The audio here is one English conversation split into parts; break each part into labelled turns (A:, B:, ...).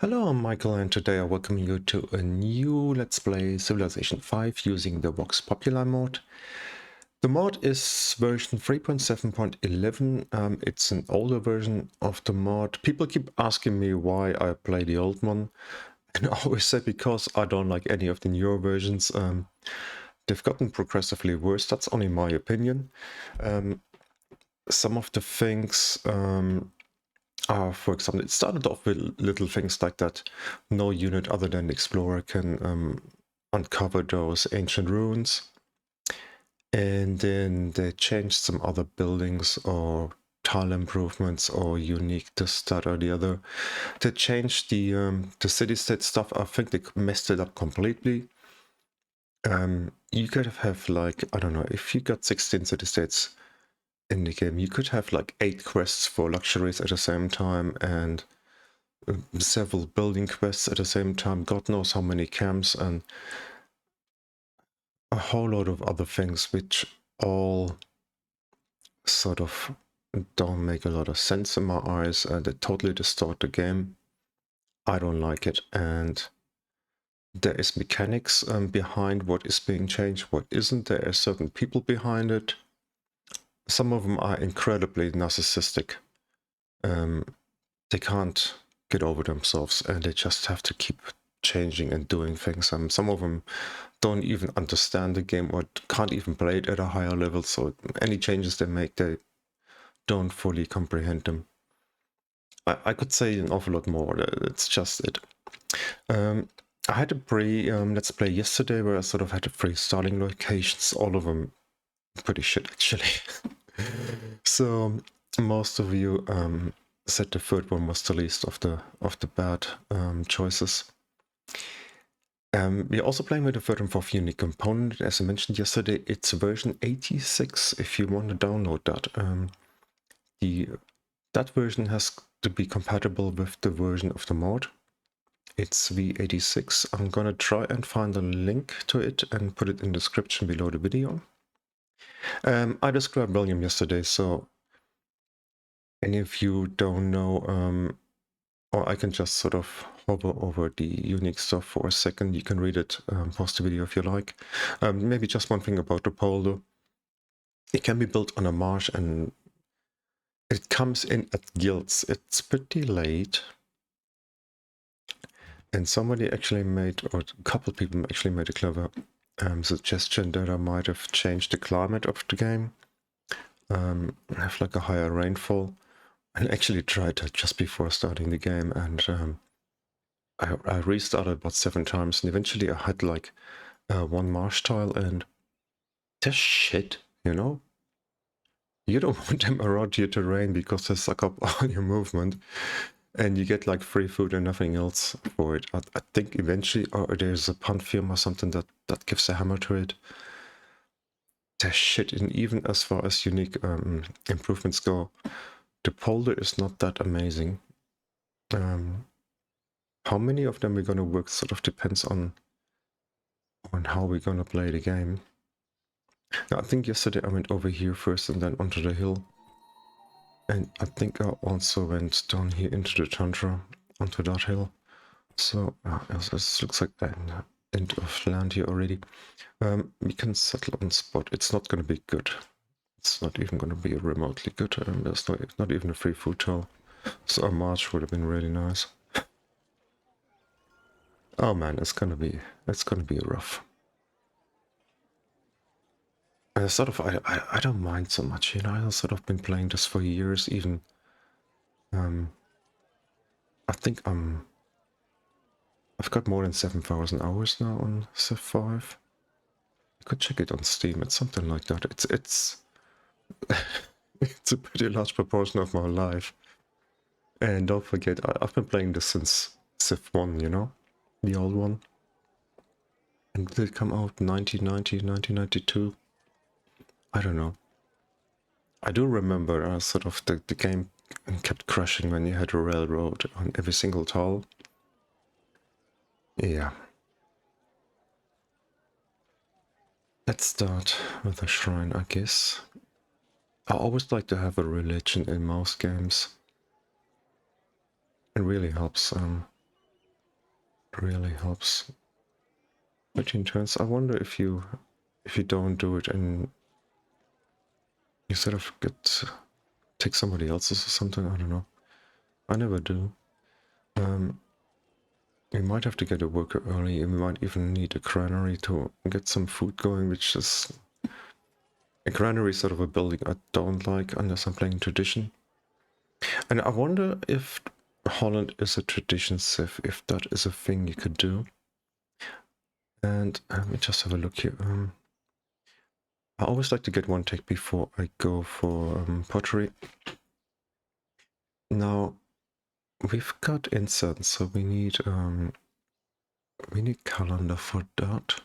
A: Hello, I'm Michael, and today I welcome you to a new Let's Play Civilization 5 using the Vox Populi mod. The mod is version 3.7.11. It's an older version of the mod. People keep asking me why I play the old one, and I always say because I don't like any of the newer versions. They've gotten progressively worse. That's only my opinion. Some of the things for example, it started off with little things like that. No unit other than the explorer can uncover those ancient ruins. And then they changed some other buildings or tile improvements or unique this, that, or the other. They changed the city-state stuff. I think they messed it up completely. You could have like, I don't know, if you got 16 city-states in the game, you could have like 8 quests for luxuries at the same time and several building quests at the same time, God knows how many camps, and a whole lot of other things which all sort of don't make a lot of sense in my eyes, and they totally distort the game. I don't like it, and there is mechanics behind what is being changed, what isn't. There are certain people behind it. Some of them are incredibly narcissistic. They can't get over themselves, and they just have to keep changing and doing things. Some of them don't even understand the game or can't even play it at a higher level, so any changes they make, they don't fully comprehend them. I could say an awful lot more. It's just it. I had a Let's Play yesterday where I sort of had 3 starting locations, all of them pretty shit actually. So most of you said the third one was the least of the bad choices. We're also playing with the third and fourth unique component. As I mentioned yesterday, it's version 86 if you want to download that. That version has to be compatible with the version of the mod. It's V86. I'm gonna try and find a link to it and put it in the description below the video. I described William yesterday, so any of you don't know, or I can just sort of hover over the unique stuff for a second. You can read it, pause the video if you like. Maybe just one thing about the pole though. It can be built on a marsh and it comes in at guilds. It's pretty late. And somebody actually made, or a couple of people actually made a clever suggestion that I might have changed the climate of the game. Have like a higher rainfall. And actually tried that just before starting the game, and I restarted about 7 times, and eventually I had like 1 marsh tile, and they're shit, you know? You don't want them around your terrain because they suck up all your movement, and you get like free food and nothing else for it. I think eventually there's a pantheon or something that gives a hammer to it. They're shit, and even as far as unique improvements go, the polder is not that amazing. How many of them we're gonna work sort of depends on how we're gonna play the game. Now, I think yesterday I went over here first and then onto the hill. And I think I also went down here into the tundra, onto that hill. So, this looks like an end of land here already. We can settle on spot. It's not gonna be good. It's not even gonna be remotely good. There's not even a free food towel. So a march would have been really nice. Oh man, it's gonna be rough. Sort of, I don't mind so much, you know. I've sort of been playing this for years, even. I think I've got more than 7,000 hours now on Civ 5. You could check it on Steam. It's something like that. It's it's a pretty large proportion of my life. And don't forget, I've been playing this since Civ 1, you know, the old one. And did it come out 1990, 1992? I don't know. I do remember sort of the game kept crashing when you had a railroad on every single tile. Yeah. Let's start with a shrine, I guess. I always like to have a religion in most games. It really helps. really helps. 13 turns. I wonder if you don't do it and you sort of take somebody else's or something. I don't know. I never do. We might have to get a worker early, and we might even need a granary to get some food going, which is... A granary is sort of a building I don't like unless I'm playing tradition. And I wonder if Holland is a tradition civ, if that is a thing you could do. And let me just have a look here. I always like to get one take before I go for pottery. Now, we've got incense, so we need calendar for that.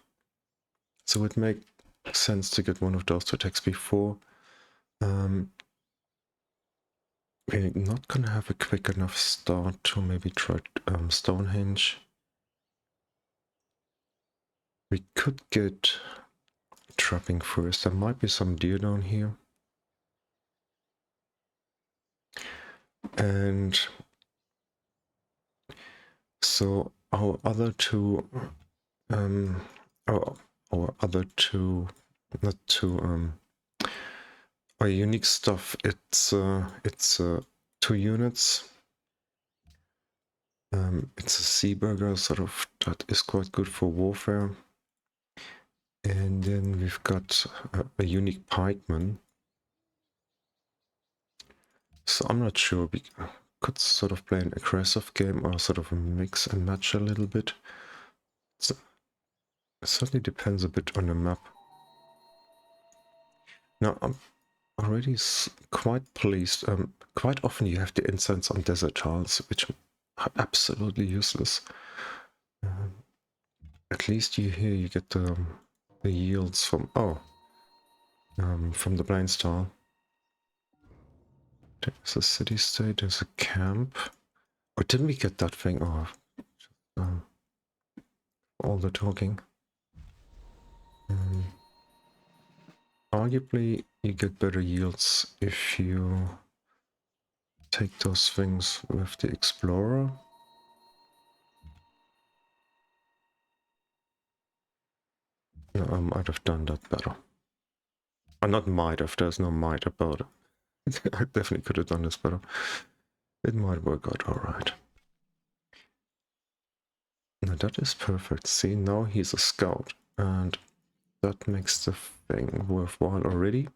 A: So it makes sense to get one of those two texts before. We're not gonna have a quick enough start to maybe try Stonehenge. We could get trapping first. There might be some deer down here. And so our other two our unique stuff, it's 2 units. It's a sea burger, sort of, that is quite good for warfare. And then we've got a unique pikeman. So I'm not sure, we could sort of play an aggressive game or sort of mix and match a little bit. So it certainly depends a bit on the map. Now I'm already quite pleased. Quite often you have the incense on desert tiles, which are absolutely useless. At least here you get the yields from from the plains tile. There's a city state, there's a camp. Or didn't we get that thing? Oh, all the talking. Arguably, you get better yields if you take those things with the explorer. No, I might have done that better. Not might have, there's no might about it. I definitely could have done this better. It might work out alright. Now that is perfect. See, now he's a scout, and that makes the thing worthwhile already.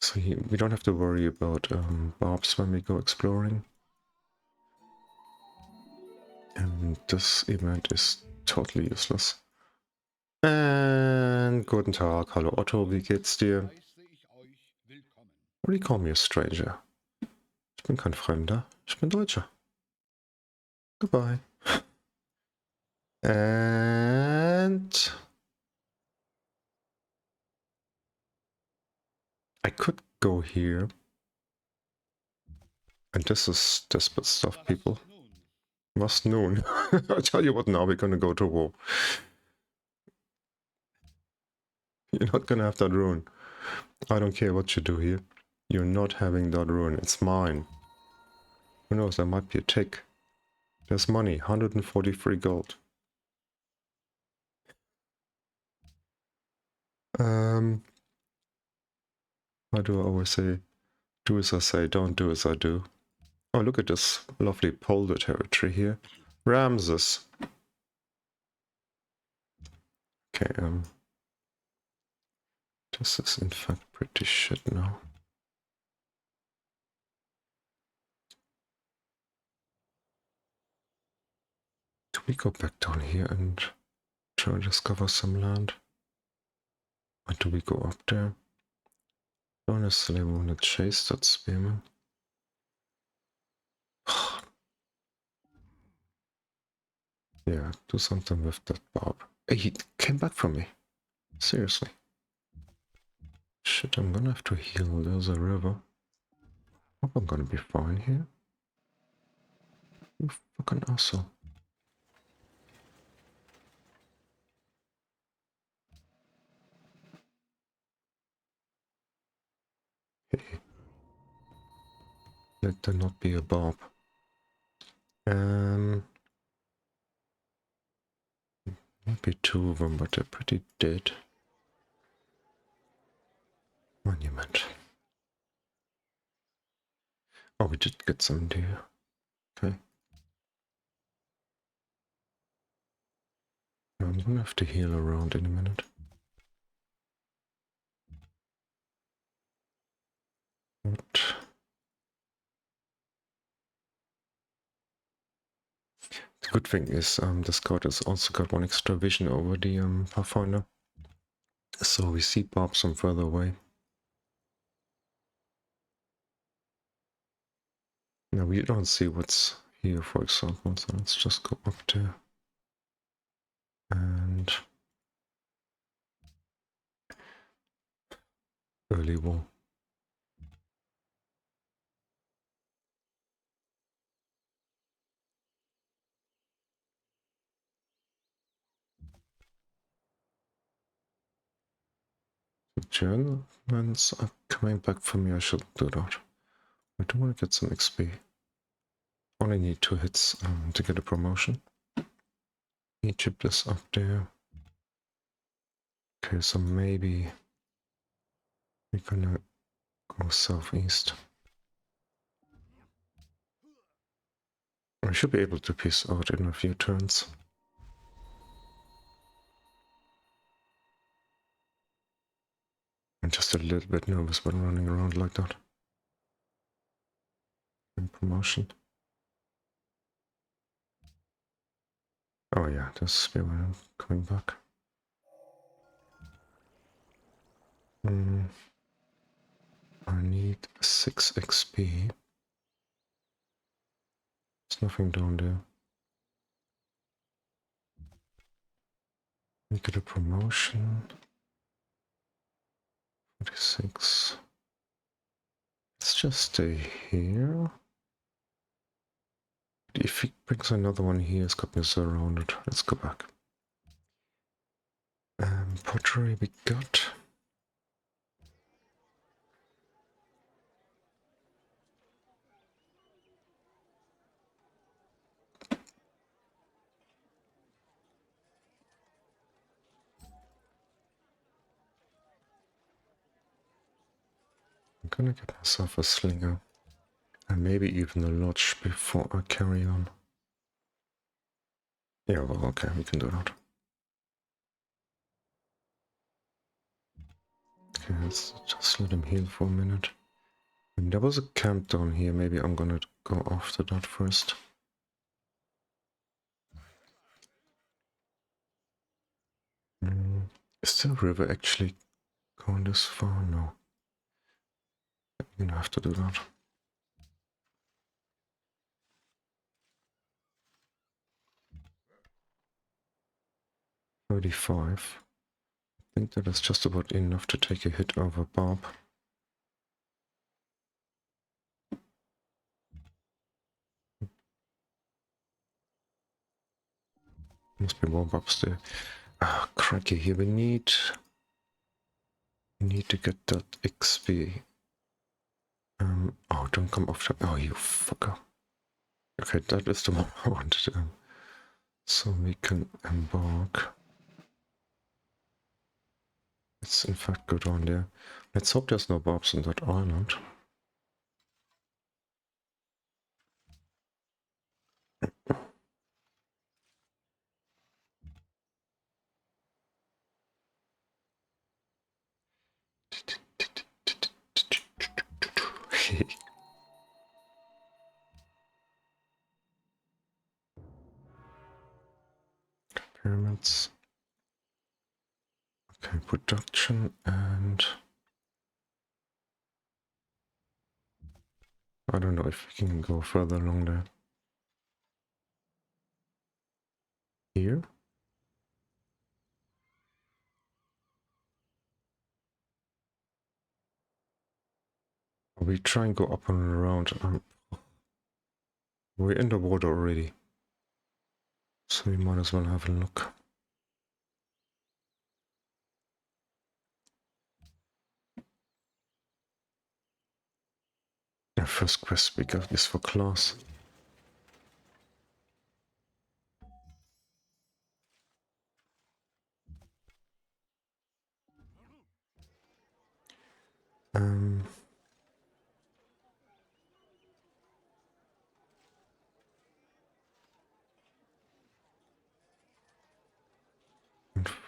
A: So we don't have to worry about barbs when we go exploring. And this event is totally useless. And guten Tag, hallo Otto, wie geht's dir? Or you call me a stranger? Ich bin kein Fremder, ich bin Deutscher. Goodbye. And I could go here. And this is desperate stuff, people. Was nun? I tell you what, now we're gonna go to war. You're not gonna have that rune. I don't care what you do here. You're not having that rune. It's mine. Who knows, there might be a tick. There's money, 143 gold. Why do I always say, do as I say, don't do as I do? Oh, look at this lovely polder territory here. Ramses. Okay, this is in fact pretty shit now. Do we go back down here and try to discover some land? Or do we go up there? Don't necessarily want to chase that spearman. Yeah, do something with that barb. Hey, he came back from me. Seriously. Shit, I'm gonna have to heal. There's a river. Hope I'm gonna be fine here. You fucking asshole. Hey. Let there not be a barb. Might be two of them, but they're pretty dead. Monument. Oh, we did get some deer. Okay. I'm gonna have to heal around in a minute. What? The good thing is the scout has also got one extra vision over the Pathfinder. So we see barbs from further away. Now we don't see what's here, for example, so let's just go up there. And early wall. Germans are coming back for me, I should do that. I do want to get some XP. Only need 2 hits to get a promotion. Egypt is up there. Okay, so maybe we're gonna go southeast. I should be able to peace out in a few turns. I'm just a little bit nervous when running around like that. And promotion. Oh yeah, there's Spearman coming back. I need 6 XP. There's nothing down there. We get a promotion. 46. Let's just stay here. If he brings another one here, it's got me surrounded. Let's go back. Pottery we got. I'm gonna get myself a slinger. And maybe even a lodge before I carry on. Yeah, well, okay, we can do that. Okay, let's just let him heal for a minute. And there was a camp down here, maybe I'm gonna go after that first. Is the river actually going this far? No. I'm gonna have to do that. $35. I think that is just about enough to take a hit over Barb. Must be more Barbs there. Ah, crikey, here we need to get that XP. Oh, don't come off. Oh, you fucker. Okay, that is the one I wanted. So we can embark. Let's in fact go down there. Let's hope there's no Barbs on that island. Pyramids. Okay, production and I don't know if we can go further along there. Here? We try and go up and around. We're in the water already, so we might as well have a look. The first quest we got is for class. And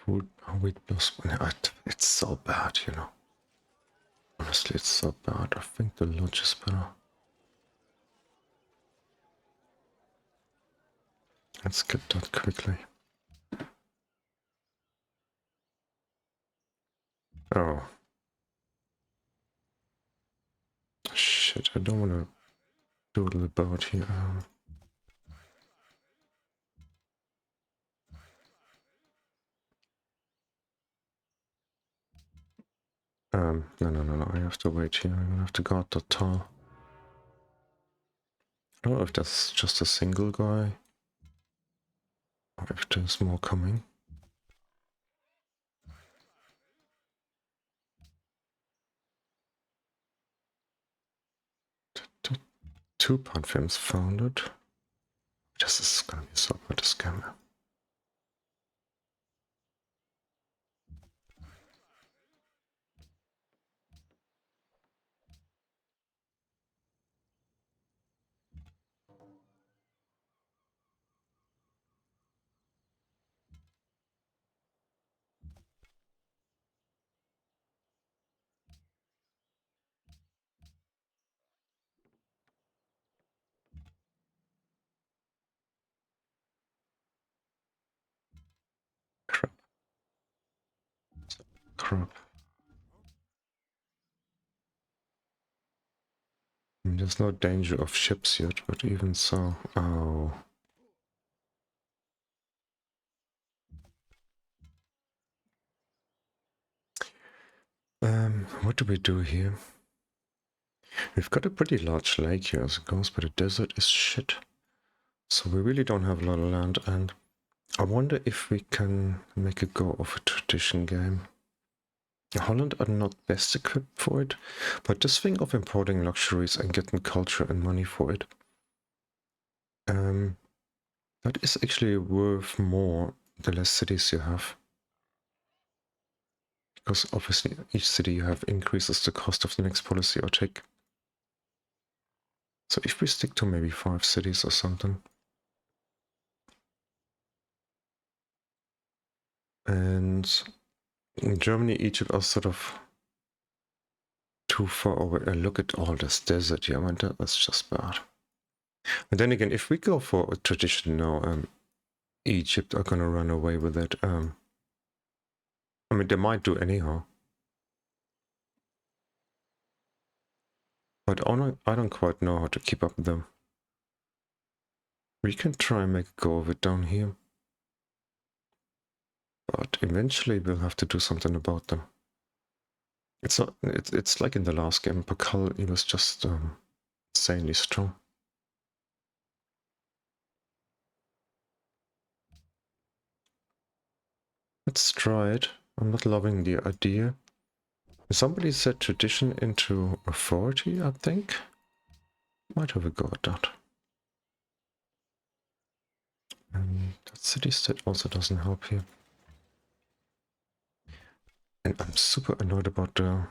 A: food, wheat plus one. It's so bad, you know. Honestly, it's so bad. I think the lodge is better. Let's get that quickly. Oh. Shit, I don't want to doodle about here. No, I have to wait here. I'm gonna have to guard the tower. I don't know if that's just a single guy, or if there's more coming. Two pantheons founded. This is gonna be so bad, a scammer. Crap. Crap. I mean, there's no danger of ships yet, but even so. Oh. What do we do here? We've got a pretty large lake here as it goes, but the desert is shit. So we really don't have a lot of land, and I wonder if we can make a go of a tradition game. Holland are not best equipped for it, but just think of importing luxuries and getting culture and money for it. That is actually worth more the less cities you have. Because obviously each city you have increases the cost of the next policy or tick. So if we stick to maybe 5 cities or something. And in Germany, Egypt are sort of too far away. Look at all this desert here, man, that's just bad. And then again, if we go for a tradition now, Egypt are gonna run away with it. I mean, they might do anyhow. But I don't quite know how to keep up with them. We can try and make a go of it down here. But eventually we'll have to do something about them. It's like in the last game, Pakal, he was just insanely strong. Let's try it. I'm not loving the idea. Somebody said tradition into authority, I think. Might have a go at that. And that city state also doesn't help here. And I'm super annoyed about the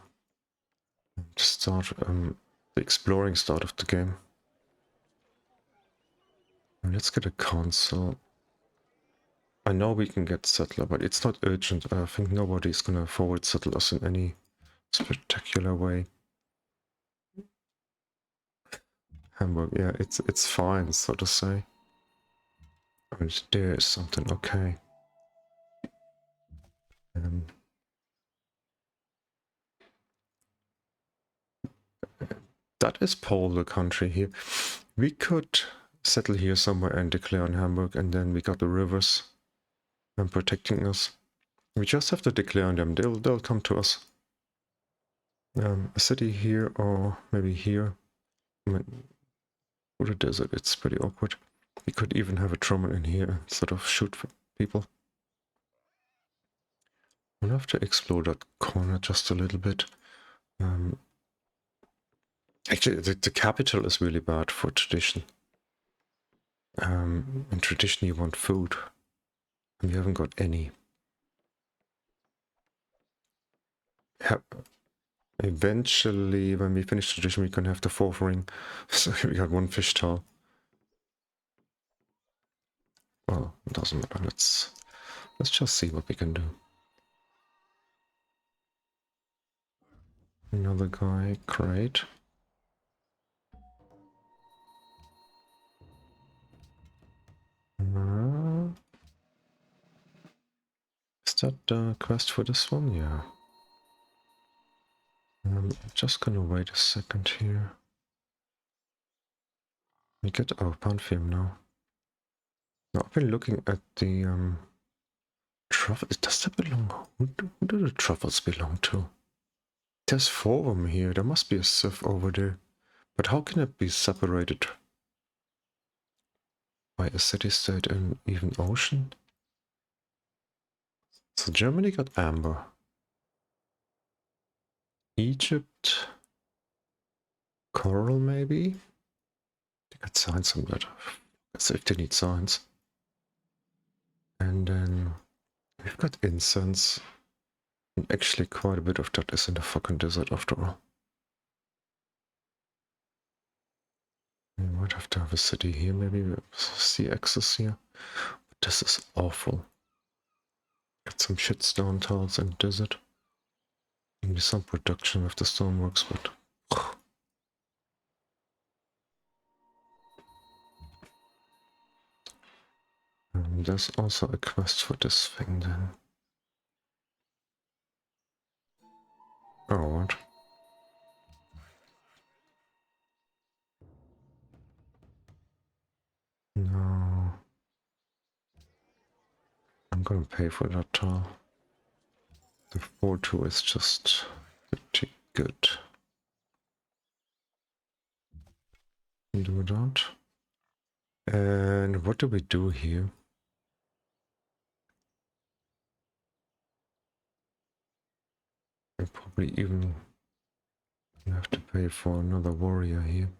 A: start, the exploring start of the game. And let's get a council. I know we can get settler, but it's not urgent. I think nobody's gonna forward settle us in any spectacular way. Hamburg, yeah, it's fine, so to say. And there is something okay. That is Pole, the country here. We could settle here somewhere and declare on Hamburg, and then we got the rivers and protecting us. We just have to declare on them. They'll come to us. A city here or maybe here. I mean, for the desert, it's pretty awkward. We could even have a Truman in here and sort of shoot for people. We'll have to explore that corner just a little bit. Actually, the capital is really bad for tradition. In tradition, you want food, and we haven't got any. Eventually, when we finish the tradition, we can have the 4th ring. So we got 1 fish towel. Well, it doesn't matter. Let's just see what we can do. Another guy, great. Is that the quest for this one? Yeah. I'm just gonna wait a second here. We get our pantheon now. Now I've been looking at the truffle. Does that belong? Who do the truffles belong to? There's 4 of them here. There must be a sieve over there. But how can it be separated by a city-state and even ocean? So Germany got amber. Egypt, coral maybe? They got science on that. That's if they need science. And then we've got incense. And actually quite a bit of that is in the fucking desert after all. We might have to have a city here, maybe sea access here. But this is awful. Got some shit stone tiles in the desert. Maybe some production with the stoneworks, but there's also a quest for this thing then. Oh, what? No. I'm gonna pay for that tile. The 4-2 is just pretty good. Do that. And what do we do here? We probably even have to pay for another warrior here.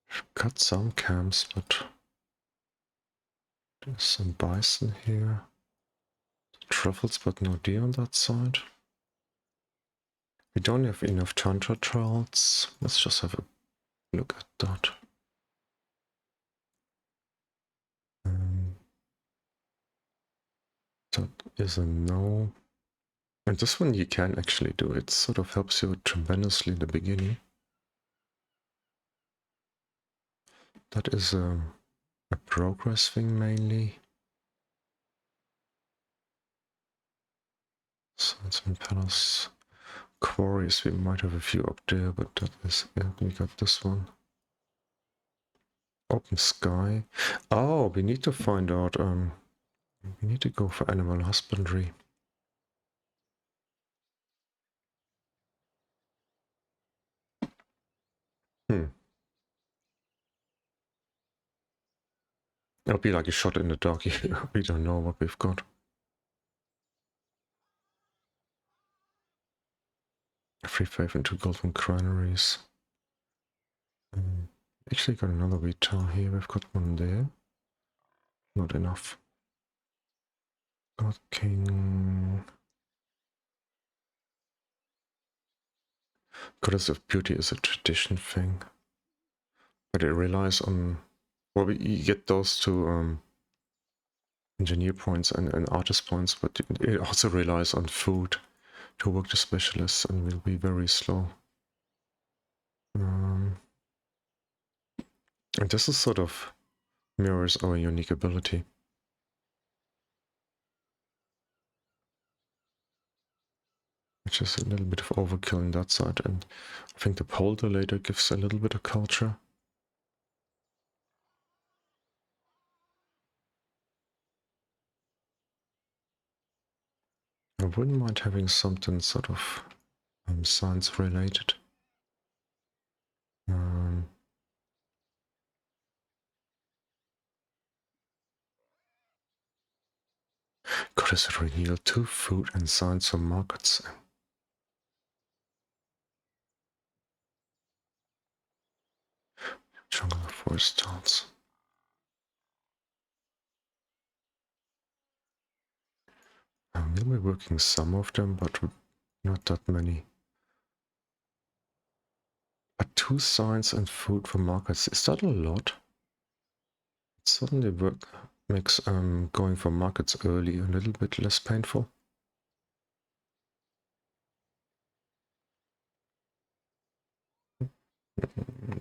A: We've got some camps, but there's some bison here. Truffles, but no deer on that side. We don't have enough tundra trials. Let's just have a look at that. That is a no. And this one you can actually do. It sort of helps you tremendously in the beginning. That is a progress thing mainly. Science and palace. Quarries, we might have a few up there, but that is it. We got this one. Open sky. Oh, we need to find out, we need to go for animal husbandry. It'll be like a shot in the dark. We don't know what we've got. Free faith into golden granaries. Actually got another wheat tile here. We've got one there. Not enough. God King. Goddess of Beauty is a tradition thing. But it relies on... Well, you get those two engineer points and artist points, but it also relies on food to work the specialists and will be very slow. And this is sort of mirrors our unique ability. Which is a little bit of overkill on that side, and I think the polder later gives a little bit of culture. I wouldn't mind having something sort of science related. Goddess renewal 2 food and science for markets. Jungle of forest towns. We'll be working some of them, but not that many. But 2 signs and food for markets, is that a lot? It suddenly makes going for markets early a little bit less painful.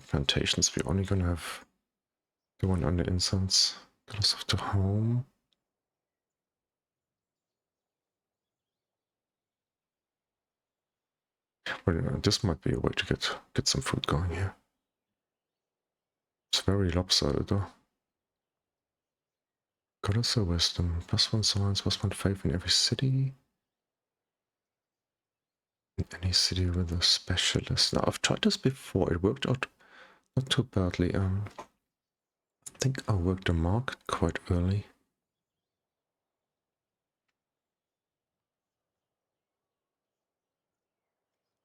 A: Plantations, we're only gonna have the one on the incense. Close of the home. Well, this might be a way to get some food going here. It's very lopsided though. Goddess of Wisdom, +1 science, +1 faith in every city. In any city with a specialist. Now I've tried this before, it worked out not too badly. I think I worked the market quite early.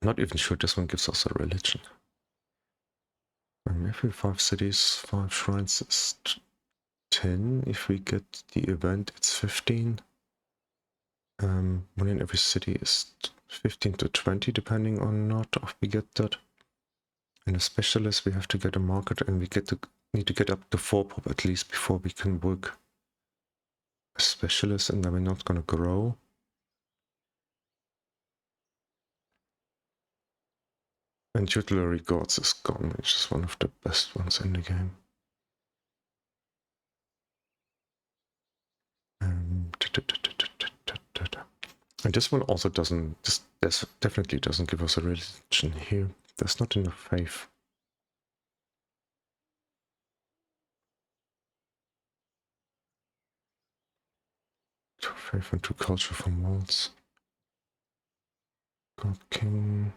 A: Not even sure this one gives us a religion. Every 5 cities, 5 shrines is 10. If we get the event, it's 15. One in every city is 15 to 20, depending on not if we get that. And a specialist, we have to get a market, and we need to get up to 4 pop at least before we can work a specialist, and then we're not gonna grow. And tutelary gods is gone, which is one of the best ones in the game. And this one also doesn't, this definitely doesn't give us a religion here. There's not enough faith. Two faith and 2 culture from walls. God King.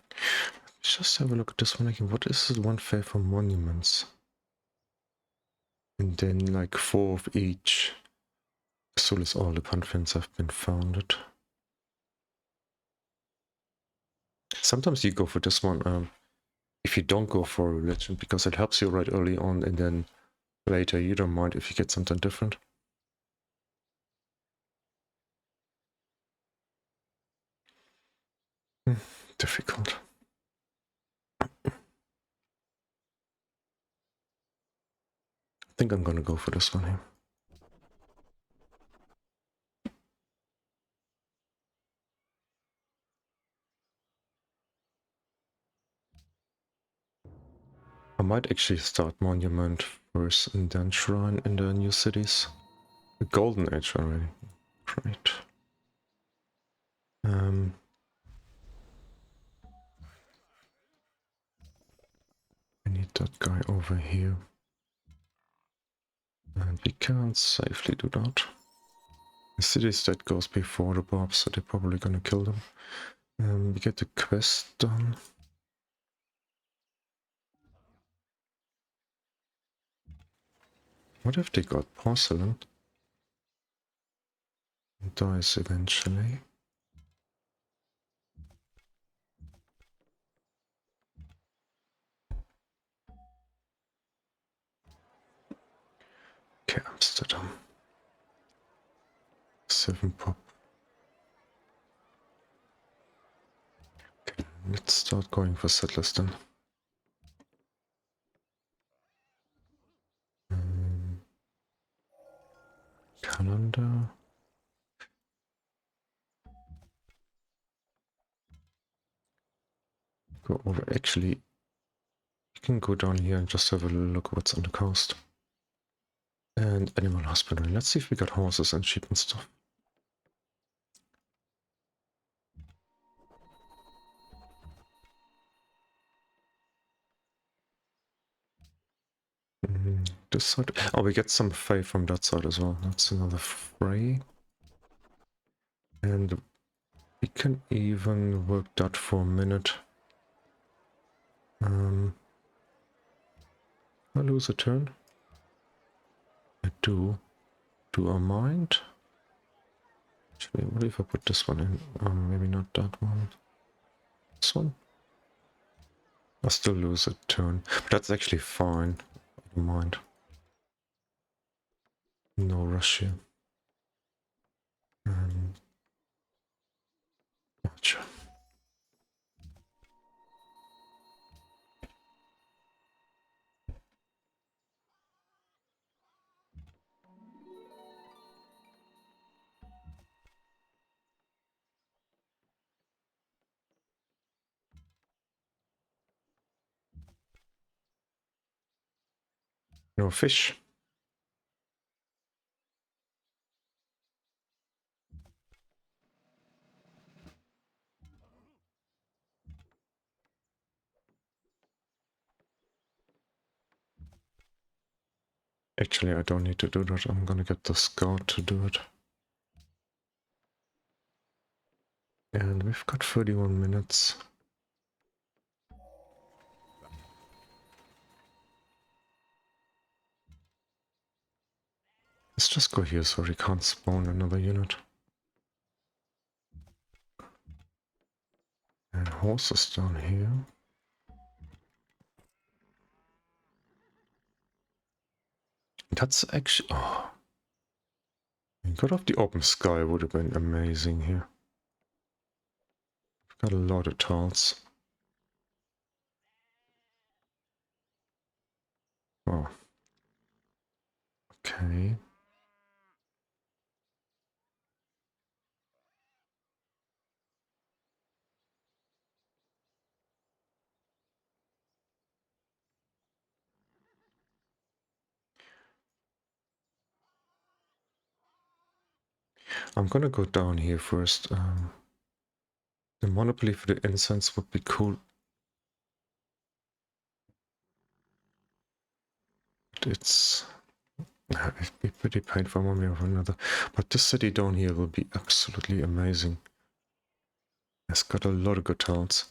A: Let's just have a look at this one again. What is this 1 faith from monuments? And then like 4 of each. As soon as all the pantheons have been founded. Sometimes you go for this one if you don't go for a religion, because it helps you right early on, and then later you don't mind if you get something different. Difficult. I think I'm gonna go for this one here. I might actually start monument first and then shrine in the new cities. The golden age already. Great. I need that guy over here. And we can't safely do that. The city state goes before the Bobs, so they're probably gonna kill them. We get the quest done. What if they got porcelain? It dies eventually. Okay, Amsterdam. 7 pop. Okay, let's start going for settlers then. Calendar. Go over. Actually, you can go down here and just have a look what's on the coast. And animal husbandry. Let's see if we got horses and sheep and stuff. This side. Oh, we get some fey from that side as well. That's another fray. And we can even work that for a minute. I lose a turn. I do. Do I mind? Actually, what if I put this one in? Maybe not that one. This one? I still lose a turn. But that's actually fine. I don't mind. No rush here. Gotcha. No fish. Actually, I don't need to do that. I'm gonna get the scout to do it. And we've got 31 minutes. Let's just go here so we can't spawn another unit. And horses down here. That's actually... Oh. God of the open sky would have been amazing here. We've got a lot of tiles. Oh. Okay. I'm gonna go down here first. The monopoly for the incense would be cool. It'd be pretty painful one way or another. But this city down here will be absolutely amazing. It's got a lot of good tiles.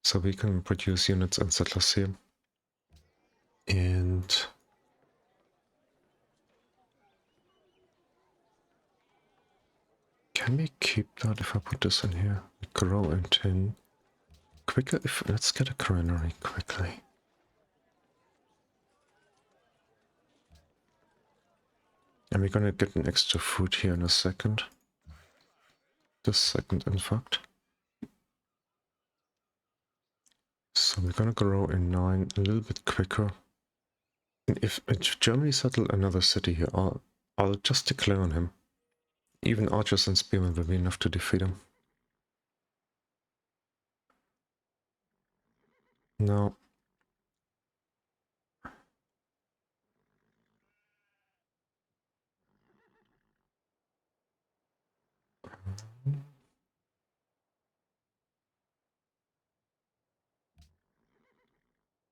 A: So we can produce units and settlers here. And can we keep that if I put this in here? Grow in tin. Quicker if let's get a granary quickly. And we're gonna get an extra food here in a second. This second, in fact. So we're gonna grow in 9 a little bit quicker. And if Germany settle another city here, I'll just declare on him. Even archers and spearmen will be enough to defeat him. No.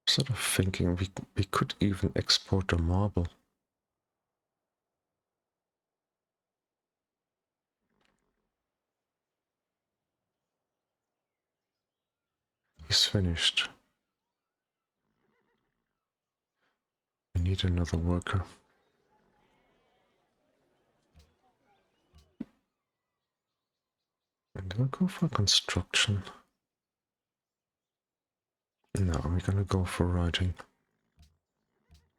A: Sort of thinking we could even export a marble. He's finished. We need another worker. And we'll go for construction. No, we're gonna go for writing.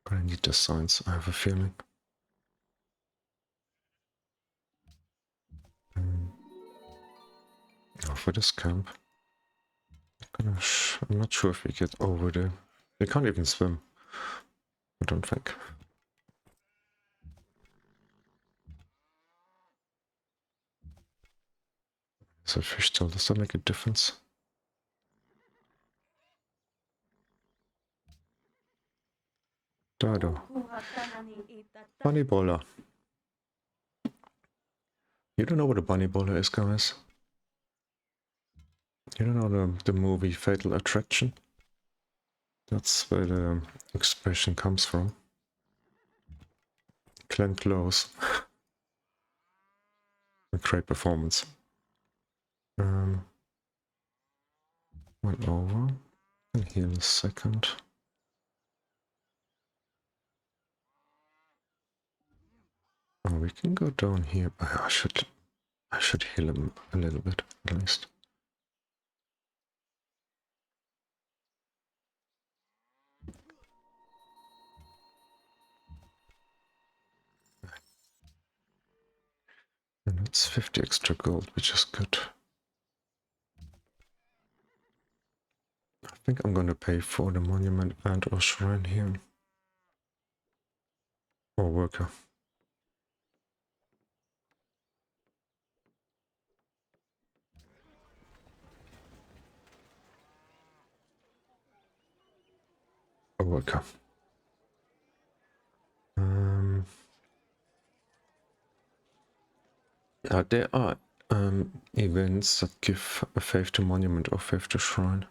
A: Gonna need the science, I have a feeling. Oh, for this camp. I'm not sure if we get over there. They can't even swim. I don't think. Is that fish still? Does that make a difference? Dado. Bunny bowler. You don't know what a bunny bowler is, guys? You don't know the movie Fatal Attraction? That's where the expression comes from. Glenn Close. A great performance. Went over. And heal a second. Oh, we can go down here. I should heal him a little bit, at least. That's 50 extra gold, which is good. I think I'm gonna pay for the monument and or shrine here. Or worker. A worker. Now there are events that give a faith to monument or faith to shrine.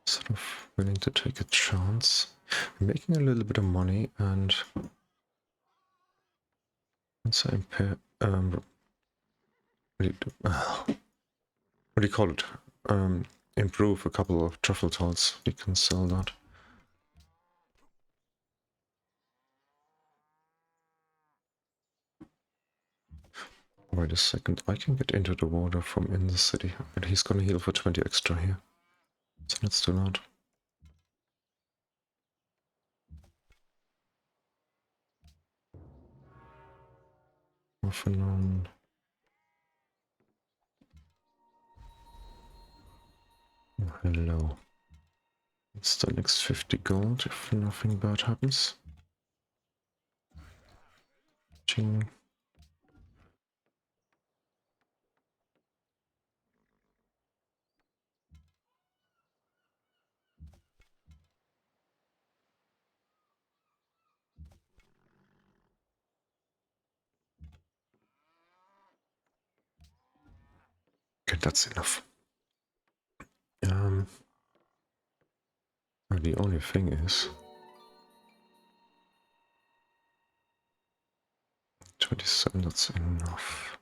A: Sort of willing to take a chance. I'm making a little bit of money and once I impair what do you call it? Improve a couple of truffle tiles, we can sell that. Wait a second, I can get into the water from in the city, but he's gonna heal for 20 extra here. So let's do that. Off and on. Oh, hello. It's the next 50 gold if nothing bad happens. Ching. Okay, that's enough. The only thing is 27, that's enough.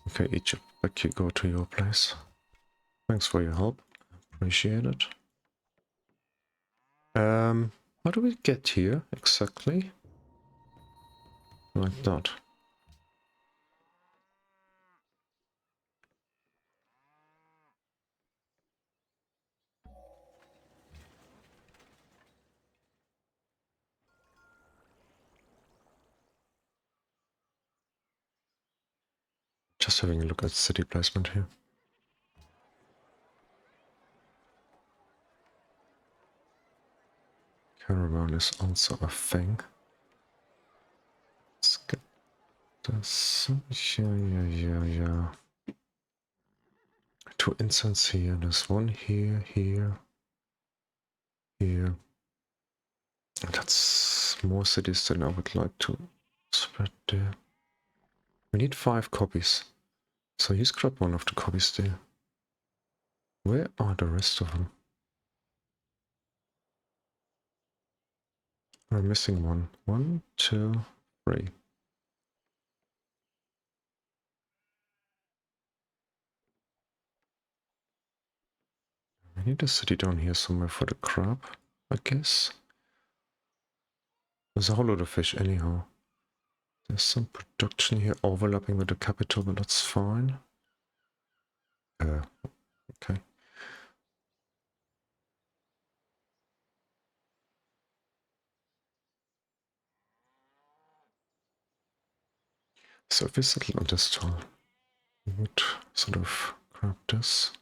A: Okay, Egypt, back you go to your place. Thanks for your help. Appreciate it. How do we get here exactly? Like that. Just having a look at city placement here. Caravan is also a thing. Let's get this. Yeah. 2 incense here. There's one here. That's more cities than I would like to spread there. We need 5 copies. So he's grabbed one of the copies there. Where are the rest of them? We're missing one. 1, 2, 3. I need a city down here somewhere for the crab, I guess. There's a whole lot of fish anyhow. There's some production here overlapping with the capital, but that's fine. Okay. So if we settle on this tile, we would sort of grab this.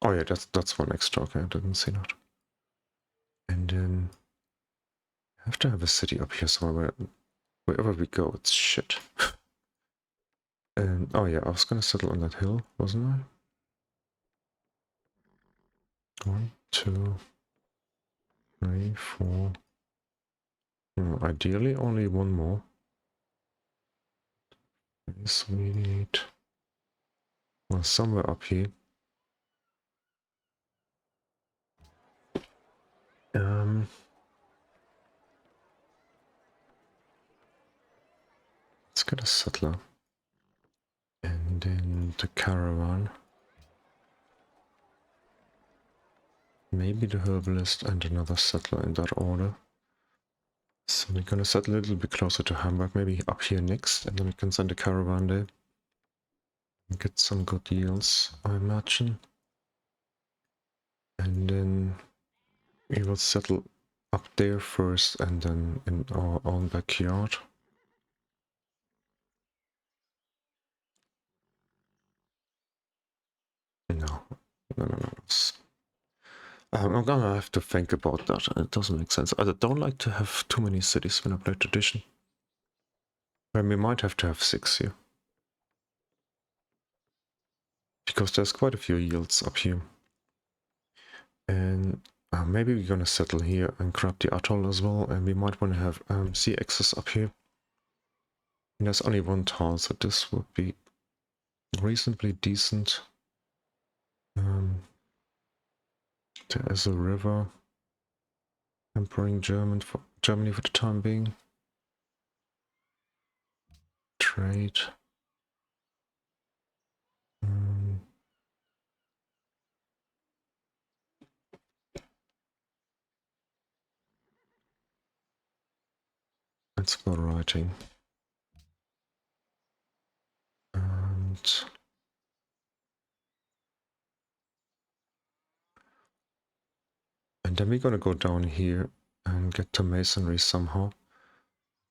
A: Oh yeah, that's one extra. Okay, I didn't see that. And then I have to have a city up here somewhere. Wherever we go, it's shit. And oh yeah, I was gonna settle on that hill, wasn't I? 1, 2, 3, 4. Ideally, only one more. So we need well somewhere up here. Let's get a settler. And then the caravan. Maybe the herbalist and another settler in that order. So we're gonna settle a little bit closer to Hamburg, maybe up here next, and then we can send a caravan there. And get some good deals, I imagine. And then we will settle up there first and then in our own backyard. No. I'm gonna have to think about that. It doesn't make sense. I don't like to have too many cities when I play tradition. And we might have to have 6 here. Because there's quite a few yields up here. And maybe we're gonna settle here and grab the atoll as well. And we might want to have sea access up here. And there's only one tile, so this would be reasonably decent. There is a river. Empowering Germany for the time being. Trade. Let's go writing. And then we're gonna go down here and get to masonry somehow.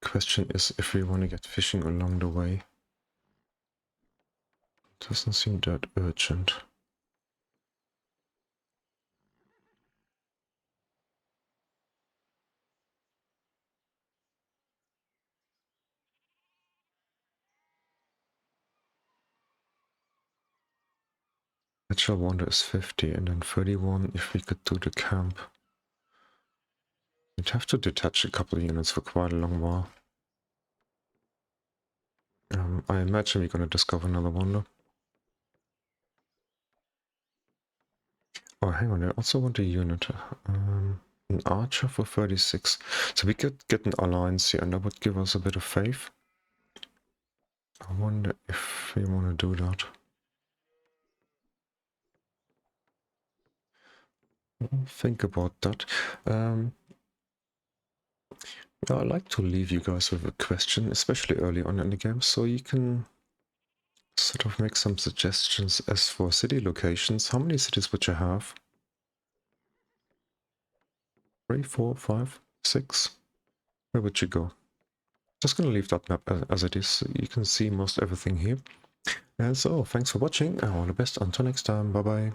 A: Question is if we want to get fishing along the way. Doesn't seem that urgent. Natural wonder is 50 and then 31 if we could do the camp. We'd have to detach a couple of units for quite a long while. I imagine we're going to discover another wonder. Oh, hang on, I also want a unit. An archer for 36. So we could get an alliance here and that would give us a bit of faith. I wonder if we want to do that. Think about that. I like to leave you guys with a question, especially early on in the game, so you can sort of make some suggestions as for city locations. How many cities would you have? 3, 4, 5, 6? Where would you go? Just gonna leave that map as it is, so you can see most everything here. And so, thanks for watching, and all the best until next time, bye bye.